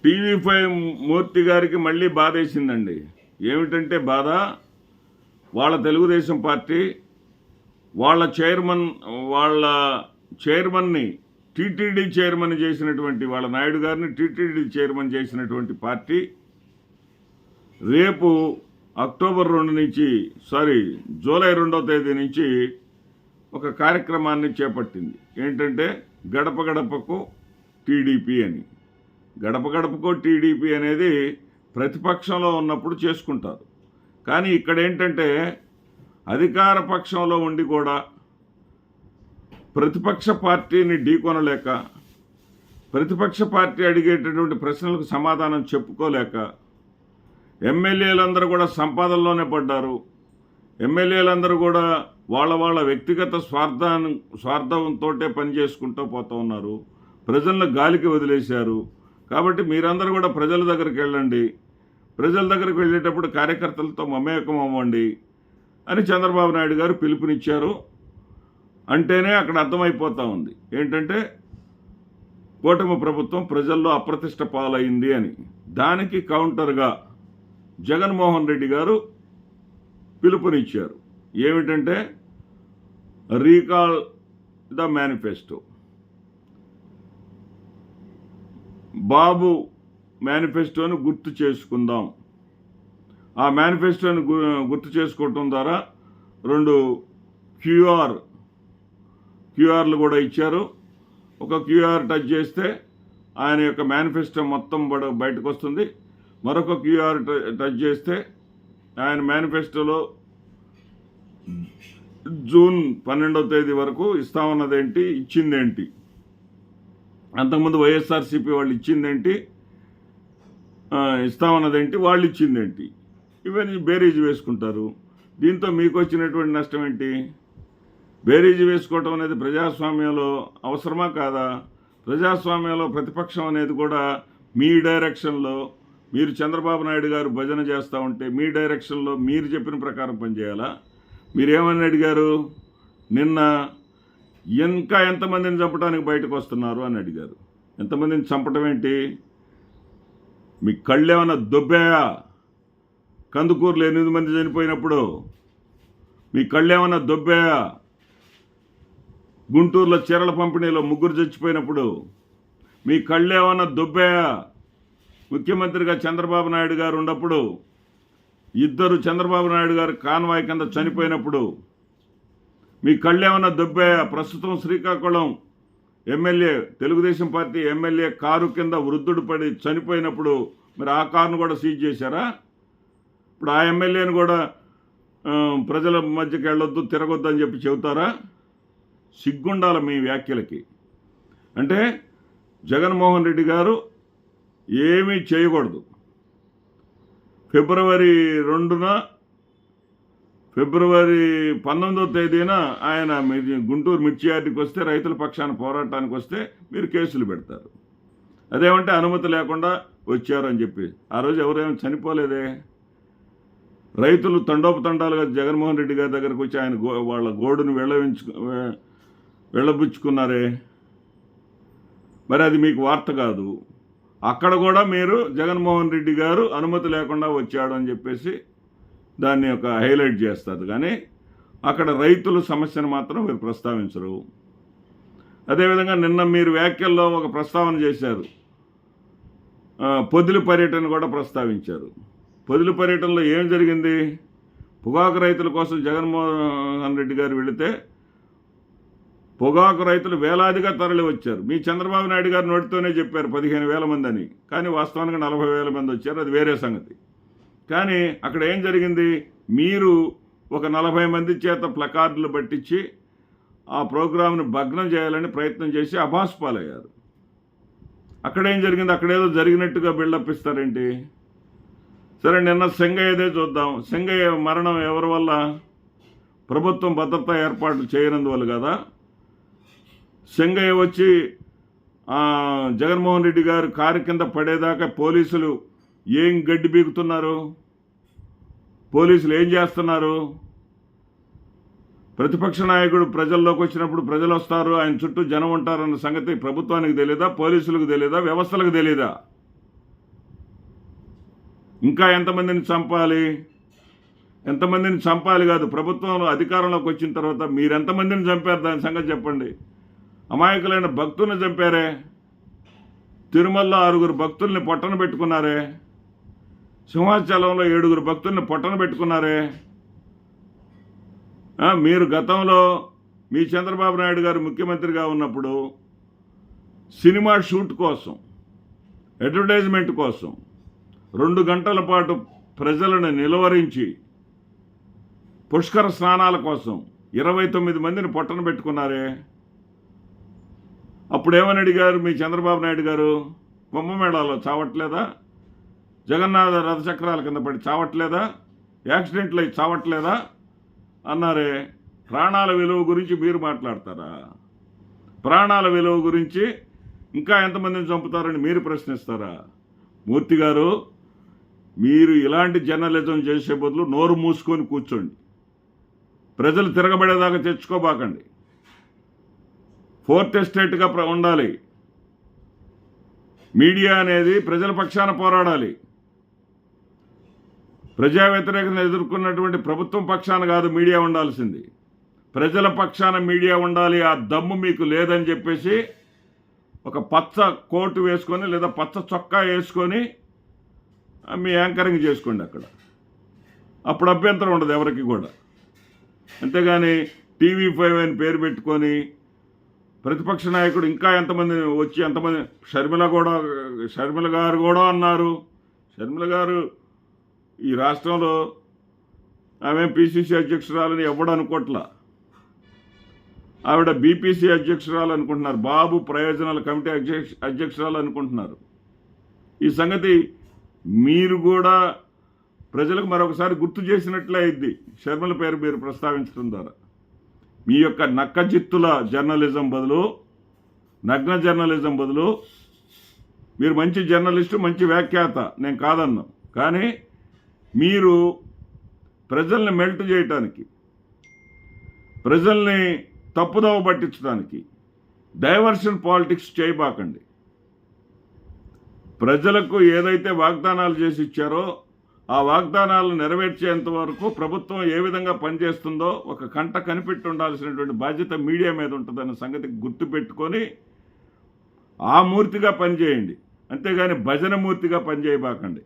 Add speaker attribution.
Speaker 1: TV5 మూర్తి గారికి మళ్ళీ బాధ వేసిందండి. ఏమిటంటే బాధ, వాళ్ళ తెలుగుదేశం పార్టీ వాళ్ళ చైర్మన్ని టీటీడీ చైర్మన్ చేసినటువంటి వాళ్ళ నాయుడు గారిని టీటీడీ చైర్మన్ చేసినటువంటి పార్టీ రేపు జూలై 2వ తేదీ నుంచి ఒక కార్యక్రమాన్ని చేపట్టింది. ఏంటంటే గడప గడపకు టీడీపీ అని. గడప గడపకు టీడీపీ అనేది ప్రతిపక్షంలో ఉన్నప్పుడు చేసుకుంటారు. కానీ ఇక్కడ ఏంటంటే అధికార పక్షంలో ఉండి కూడా ప్రతిపక్ష పార్టీని ఢీకొనలేక, ప్రతిపక్ష పార్టీ అడిగేటటువంటి ప్రశ్నలకు సమాధానం చెప్పుకోలేక ఎమ్మెల్యేలందరూ కూడా సంపాదనలోనే పడ్డారు. ఎమ్మెల్యేలందరూ కూడా వాళ్ళ వ్యక్తిగత స్వార్థంతో పనిచేసుకుంటూ పోతూ ఉన్నారు. ప్రజలను గాలికి వదిలేశారు. కాబట్టి మీరందరూ కూడా ప్రజల దగ్గరికి వెళ్ళండి, ప్రజల దగ్గరికి వెళ్ళేటప్పుడు కార్యకర్తలతో మమేకం అవ్వండి అని చంద్రబాబు నాయుడు గారు పిలుపునిచ్చారు. అంటేనే అక్కడ అర్థమైపోతూ ఉంది ఏంటంటే కూటమి ప్రభుత్వం ప్రజల్లో అప్రతిష్ట పాలైంది అని. దానికి కౌంటర్గా జగన్మోహన్ రెడ్డి గారు పిలుపునిచ్చారు. ఏమిటంటే రీకాల్ ద మేనిఫెస్టో. బాబు మేనిఫెస్టోను గుర్తు చేసుకుందాం. ఆ మేనిఫెస్టోని గుర్తు చేసుకోవటం ద్వారా 2 క్యూఆర్లు కూడా ఇచ్చారు. ఒక క్యూఆర్ టచ్ చేస్తే ఆయన యొక్క మేనిఫెస్టో మొత్తం బయటకు వస్తుంది. మరొక క్యూఆర్ టచ్ చేస్తే ఆయన మేనిఫెస్టోలో జూన్ 12వ తేదీ వరకు ఇస్తామన్నదేంటి, ఇచ్చిందేంటి, అంతకుముందు వైఎస్ఆర్సీపీ వాళ్ళు ఇచ్చిందేంటి, ఇస్తామన్నదేంటి, వాళ్ళు ఇచ్చిందేంటి, ఇవన్నీ బేరీజు వేసుకుంటారు. దీంతో మీకు వచ్చినటువంటి నష్టం ఏంటి? బేరీజు వేసుకోవటం అనేది ప్రజాస్వామ్యంలో అవసరమా కాదా? ప్రజాస్వామ్యంలో ప్రతిపక్షం అనేది కూడా మీ డైరెక్షన్లో, మీరు చంద్రబాబు నాయుడు గారు భజన చేస్తూ ఉంటే మీ డైరెక్షన్లో మీరు చెప్పిన ప్రకారం పనిచేయాలా? మీరేమని అడిగారు? నిన్న ఇంకా ఎంతమందిని చంపడానికి బయటకు వస్తున్నారు అని అడిగారు. ఎంతమందిని చంపటం ఏంటి? మీ కళ్ళేమన్నా దొబ్బాయా? కందుకూరులో 8 మంది చనిపోయినప్పుడు మీ కళ్ళేమన్నా దొబ్బాయా? గుంటూరులో చీరల పంపిణీలో 3 చచ్చిపోయినప్పుడు మీ కళ్ళేమన్నా దొబ్బాయా? ముఖ్యమంత్రిగా చంద్రబాబు నాయుడు గారు ఉన్నప్పుడు 2 చంద్రబాబు నాయుడు గారు కాన్వాయ్ కింద చనిపోయినప్పుడు మీ కళ్ళేమన్నా దొబ్బాయా? ప్రస్తుతం Srikakulam MLA, Telugu Desam party MLA car కింద వృద్ధుడు పడి చనిపోయినప్పుడు మరి ఆ కారును కూడా సీజ్ చేశారా? ఇప్పుడు ఆ ఎమ్మెల్యేని కూడా ప్రజల మధ్యకి వెళ్ళొద్దు, తిరగొద్దు అని చెప్పి చెబుతారా? సిగ్గుండాల మీ వ్యాఖ్యలకి. అంటే జగన్మోహన్ రెడ్డి గారు ఏమీ చేయకూడదు. ఫిబ్రవరి 19వ తేదీన ఆయన గుంటూరు మిర్చి యార్డుకి వస్తే, రైతుల పక్షాన పోరాటానికి వస్తే మీరు కేసులు పెడతారు. అదేమంటే అనుమతి లేకుండా వచ్చారు అని చెప్పి. ఆ రోజు ఎవరేమో చనిపోలేదే. రైతులు తండోపతండాలుగా జగన్మోహన్ రెడ్డి గారి దగ్గరకు వచ్చి ఆయన వాళ్ళ గోడును వెళ్ళబుచ్చుకున్నారే. మరి అది మీకు వార్త కాదు. అక్కడ కూడా మీరు జగన్మోహన్ రెడ్డి గారు అనుమతి లేకుండా వచ్చాడు అని చెప్పేసి దాన్ని ఒక హైలైట్ చేస్తారు. కానీ అక్కడ రైతుల సమస్యను మాత్రం మీరు ప్రస్తావించరు. అదేవిధంగా నిన్న మీరు వ్యాఖ్యల్లో ఒక ప్రస్తావన చేశారు. పొదిలి పర్యటన కూడా ప్రస్తావించారు. పొదిలి పర్యటనలో ఏం జరిగింది? పొగాకు రైతుల కోసం జగన్మోహన్ రెడ్డి గారు వెళితే పొగాకు రైతులు వేలాదిగా తరలి వచ్చారు. మీ చంద్రబాబు నాయుడు గారు నోటితోనే చెప్పారు 15,000 మంది అని. కానీ వాస్తవానికి 40,000 మంది వచ్చారు. అది వేరే సంగతి. కానీ అక్కడ ఏం జరిగింది? మీరు ఒక 40 మంది చేత ప్లకార్డులు పట్టించి ఆ ప్రోగ్రాంను భగ్నం చేయాలని ప్రయత్నం చేసి అభాస్పాలయ్యారు. అక్కడేం జరిగింది? అక్కడేదో జరిగినట్టుగా బిల్డప్ ఇస్తారేంటి? సరే, నిన్న సింగయ్యదే చూద్దాం. సింగయ్య మరణం ఎవరి వల్ల? ప్రభుత్వం భద్రతా ఏర్పాట్లు చేయనందువల్ల కదా. సింగయ్య వచ్చి జగన్మోహన్ రెడ్డి గారు కారు కింద పడేదాకా పోలీసులు ఏం గడ్డి బీగుతున్నారు? పోలీసులు ఏం చేస్తున్నారు? ప్రతిపక్ష నాయకుడు ప్రజల్లోకి వచ్చినప్పుడు ప్రజలు వస్తారు, ఆయన చుట్టూ జనం ఉంటారన్న సంగతి ప్రభుత్వానికి తెలియదా? పోలీసులకు తెలియదా? వ్యవస్థలకు తెలియదా? ఇంకా ఎంతమందిని చంపాలి? ఎంతమందిని చంపాలి కాదు, ప్రభుత్వంలో అధికారంలోకి వచ్చిన తర్వాత మీరు ఎంతమందిని చంపారు దాని సంగతి చెప్పండి. అమాయకులైన భక్తుల్ని చంపారే, తిరుమలలో 6 భక్తుల్ని పొట్టన పెట్టుకున్నారే, సింహాచలంలో 7 భక్తుల్ని పొట్టన పెట్టుకున్నారే. మీరు గతంలో మీ చంద్రబాబు నాయుడు గారు ముఖ్యమంత్రిగా ఉన్నప్పుడు సినిమా షూట్ కోసం, అడ్వర్టైజ్మెంట్ కోసం 2 గంటల పాటు ప్రజలను నిలువరించి పుష్కర స్నానాల కోసం 29 మందిని పొట్టన పెట్టుకున్నారే. అప్పుడేమని అడిగారు మీ చంద్రబాబు నాయుడు గారు? కుంభమేళాలో చావట్లేదా? జగన్నాథ రథచక్రాల కింద పడి చావట్లేదా? యాక్సిడెంట్లు అయి చావట్లేదా అన్నారే. ప్రాణాల విలువ గురించి మీరు మాట్లాడతారా? ప్రాణాల విలువ గురించి ఇంకా ఎంతమందిని చంపుతారని మీరు ప్రశ్నిస్తారా? మూర్తి గారు, మీరు ఇలాంటి జర్నలిజం చేసే బదులు నోరు మూసుకొని కూర్చోండి. ప్రజలు తిరగబడేదాకా తెచ్చుకోబాకండి. ఫోర్త్ ఎస్టేట్గా ఉండాలి. మీడియా అనేది ప్రజల పక్షాన పోరాడాలి. ప్రజా వ్యతిరేకతను ఎదుర్కొన్నటువంటి ప్రభుత్వం పక్షాన కాదు మీడియా ఉండాల్సింది, ప్రజల పక్షాన మీడియా ఉండాలి. ఆ దమ్ము మీకు లేదని చెప్పేసి ఒక పచ్చ కోటు వేసుకొని లేదా పచ్చ చొక్కా వేసుకొని మీ యాంకరింగ్ చేసుకోండి అక్కడ. అప్పుడు అభ్యంతరం ఉండదు ఎవరికి కూడా. అంతేగాని TV5 అని పేరు పెట్టుకొని ప్రతిపక్ష నాయకుడు ఇంకా ఎంతమంది వచ్చి ఎంతమంది, షర్మిల గారు కూడా అన్నారు. షర్మిల గారు ఈ రాష్ట్రంలో ఆమె PCC అధ్యక్షురాలని ఎవడు అనుకోవట్లా, ఆవిడ BPC అధ్యక్షురాలు అనుకుంటున్నారు, బాబు ప్రయోజనాల కమిటీ అధ్యక్షురాలు అనుకుంటున్నారు. ఈ సంగతి మీరు కూడా ప్రజలకు మరొకసారి గుర్తు చేసినట్లే అయింది షర్మిల పేరు మీరు ప్రస్తావించడం ద్వారా. మీ యొక్క నక్కజిత్తుల జర్నలిజం బదులు, నగ్న జర్నలిజం బదులు మీరు మంచి జర్నలిస్టు, మంచి వ్యాఖ్యాత, నేను కాదన్నాం. కానీ మీరు ప్రజల్ని మెల్ట్ చేయటానికి, ప్రజల్ని తప్పుదోవ పట్టించడానికి డైవర్షన్ పాలిటిక్స్ చేయబాకండి. ప్రజలకు ఏదైతే వాగ్దానాలు చేసి ఇచ్చారో ఆ వాగ్దానాలను నెరవేర్చేంత వరకు ప్రభుత్వం ఏ విధంగా పనిచేస్తుందో ఒక కంట కనిపెట్టి ఉండాల్సినటువంటి బాధ్యత మీడియా మీద ఉంటుందన్న సంగతి గుర్తుపెట్టుకొని ఆ మూర్తిగా పనిచేయండి. అంతేగాని భజన మూర్తిగా పనిచేయబాకండి.